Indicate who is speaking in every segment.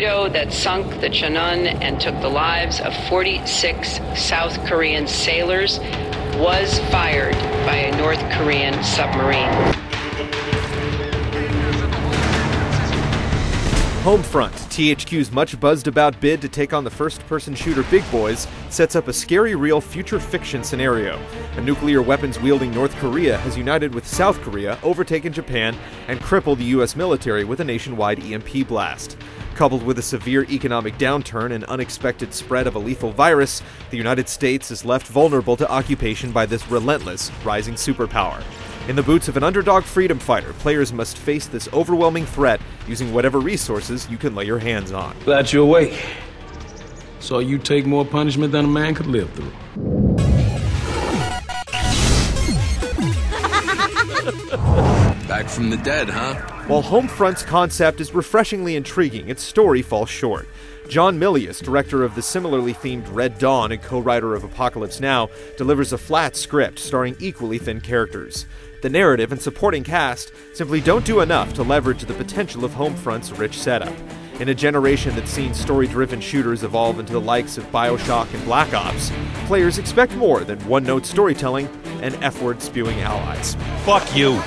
Speaker 1: torpedo that sunk the Cheonan and took the lives of 46 South Korean sailors was fired by a North Korean submarine.
Speaker 2: Homefront, THQ's much buzzed about bid to take on the first-person shooter big boys, sets up a scary real future fiction scenario. A nuclear weapons-wielding North Korea has united with South Korea, overtaken Japan, and crippled the U.S. military with a nationwide EMP blast. Coupled with a severe economic downturn and unexpected spread of a lethal virus, the United States is left vulnerable to occupation by this relentless, rising superpower. In the boots of an underdog freedom fighter, players must face this overwhelming threat using whatever resources you can lay your hands on.
Speaker 3: Glad you're awake. So you take more punishment than a man could live through.
Speaker 4: Back from the dead, huh?
Speaker 2: While Homefront's concept is refreshingly intriguing, its story falls short. John Milius, director of the similarly themed Red Dawn and co-writer of Apocalypse Now, delivers a flat script starring equally thin characters. The narrative and supporting cast simply don't do enough to leverage the potential of Homefront's rich setup. In a generation that's seen story-driven shooters evolve into the likes of BioShock and Black Ops, players expect more than one-note storytelling and F-word spewing allies.
Speaker 5: Fuck you!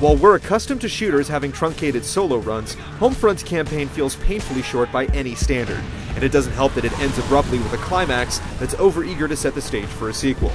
Speaker 2: While we're accustomed to shooters having truncated solo runs, Homefront's campaign feels painfully short by any standard, and it doesn't help that it ends abruptly with a climax that's overeager to set the stage for a sequel.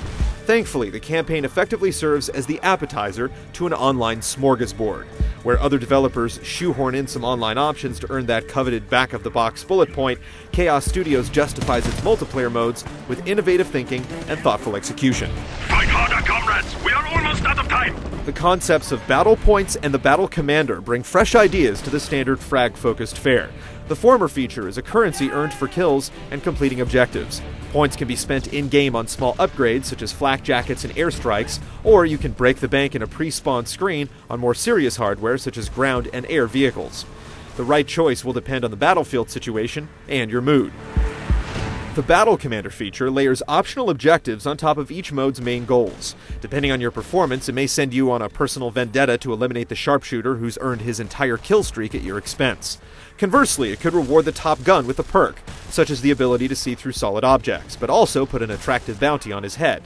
Speaker 2: Thankfully, the campaign effectively serves as the appetizer to an online smorgasbord, where other developers shoehorn in some online options to earn that coveted back-of-the-box bullet point. Chaos Studios justifies its multiplayer modes with innovative thinking and thoughtful execution.
Speaker 5: Fight harder, comrades! We are almost out of time!
Speaker 2: The concepts of battle points and the battle commander bring fresh ideas to the standard frag-focused fare. The former feature is a currency earned for kills and completing objectives. Points can be spent in-game on small upgrades such as flak jackets and airstrikes, or you can break the bank in a pre-spawned screen on more serious hardware such as ground and air vehicles. The right choice will depend on the battlefield situation and your mood. The Battle Commander feature layers optional objectives on top of each mode's main goals. Depending on your performance, it may send you on a personal vendetta to eliminate the sharpshooter who's earned his entire kill streak at your expense. Conversely, it could reward the top gun with a perk, such as the ability to see through solid objects, but also put an attractive bounty on his head.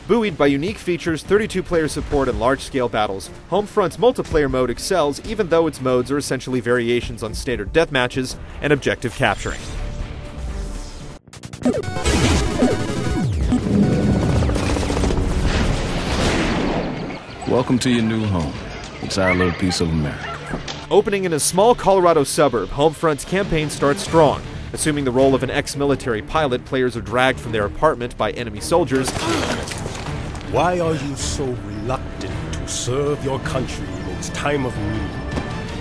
Speaker 2: Buoyed by unique features, 32-player support, and large-scale battles, Homefront's multiplayer mode excels even though its modes are essentially variations on standard deathmatches and objective capturing.
Speaker 3: Welcome to your new home. It's our little piece of America.
Speaker 2: Opening in a small Colorado suburb, Homefront's campaign starts strong. Assuming the role of an ex-military pilot, players are dragged from their apartment by enemy soldiers.
Speaker 6: Why are you so reluctant to serve your country in its time of need?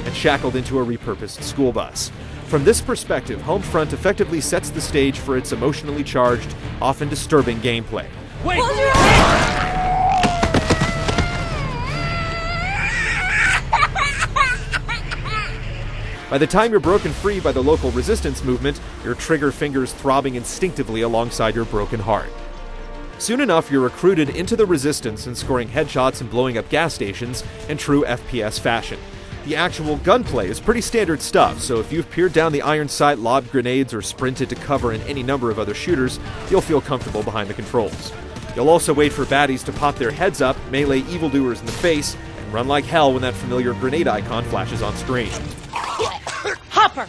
Speaker 2: And shackled into a repurposed school bus. From this perspective, Homefront effectively sets the stage for its emotionally charged, often disturbing gameplay.
Speaker 1: Wait!
Speaker 2: By the time you're broken free by the local resistance movement, your trigger fingers throbbing instinctively alongside your broken heart. Soon enough, you're recruited into the resistance and scoring headshots and blowing up gas stations in true FPS fashion. The actual gunplay is pretty standard stuff, so if you've peered down the iron sight, lobbed grenades, or sprinted to cover in any number of other shooters, you'll feel comfortable behind the controls. You'll also wait for baddies to pop their heads up, melee evildoers in the face, and run like hell when that familiar grenade icon flashes on screen.
Speaker 7: Hopper,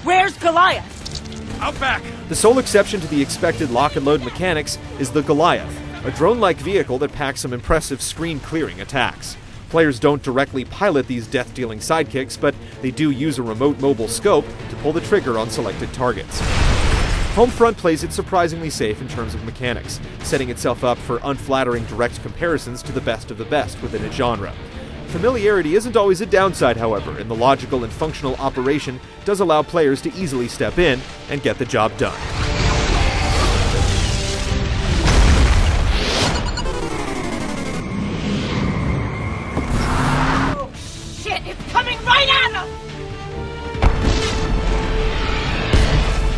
Speaker 7: where's Goliath?
Speaker 5: Out back!
Speaker 2: The sole exception to the expected lock-and-load mechanics is the Goliath, a drone-like vehicle that packs some impressive screen-clearing attacks. Players don't directly pilot these death-dealing sidekicks, but they do use a remote mobile scope to pull the trigger on selected targets. Homefront plays it surprisingly safe in terms of mechanics, setting itself up for unflattering direct comparisons to the best of the best within its genre. Familiarity isn't always a downside, however, and the logical and functional operation does allow players to easily step in and get the job done.
Speaker 7: Oh, shit! It's coming right at us!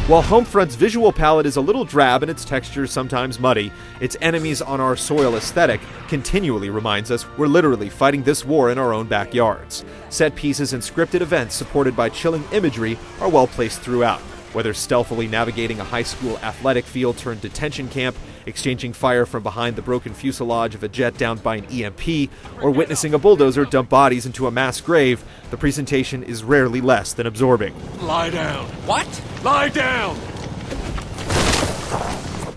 Speaker 2: While Homefront's visual palette is a little drab and its textures sometimes muddy, its enemies on our soil aesthetic continually reminds us we're literally fighting this war in our own backyards. Set pieces and scripted events supported by chilling imagery are well placed throughout, whether stealthily navigating a high school athletic field turned detention camp, exchanging fire from behind the broken fuselage of a jet downed by an EMP, or witnessing a bulldozer dump bodies into a mass grave. The presentation is rarely less than absorbing.
Speaker 5: Lie down.
Speaker 4: What?
Speaker 5: Lie down!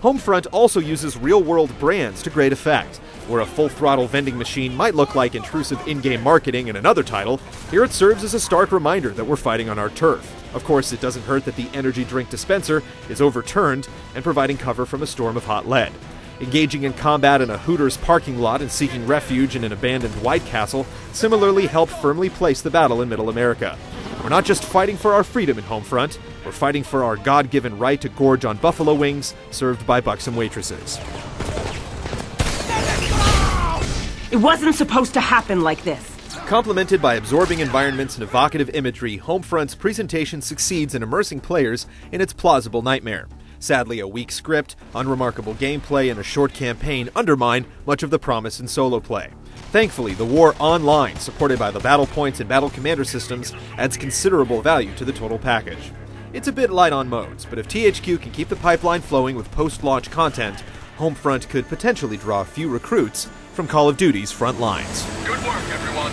Speaker 2: Homefront also uses real-world brands to great effect. Where a full-throttle vending machine might look like intrusive in-game marketing in another title, here it serves as a stark reminder that we're fighting on our turf. Of course, it doesn't hurt that the energy drink dispenser is overturned and providing cover from a storm of hot lead. Engaging in combat in a Hooters parking lot and seeking refuge in an abandoned White Castle similarly helped firmly place the battle in Middle America. We're not just fighting for our freedom in Homefront, we're fighting for our God-given right to gorge on buffalo wings served by buxom waitresses.
Speaker 7: It wasn't supposed to happen like this.
Speaker 2: Complemented by absorbing environments and evocative imagery, Homefront's presentation succeeds in immersing players in its plausible nightmare. Sadly, a weak script, unremarkable gameplay, and a short campaign undermine much of the promise in solo play. Thankfully, the war online, supported by the battle points and battle commander systems, adds considerable value to the total package. It's a bit light on modes, but if THQ can keep the pipeline flowing with post-launch content, Homefront could potentially draw a few recruits from Call of Duty's front lines.
Speaker 5: Good work, everyone.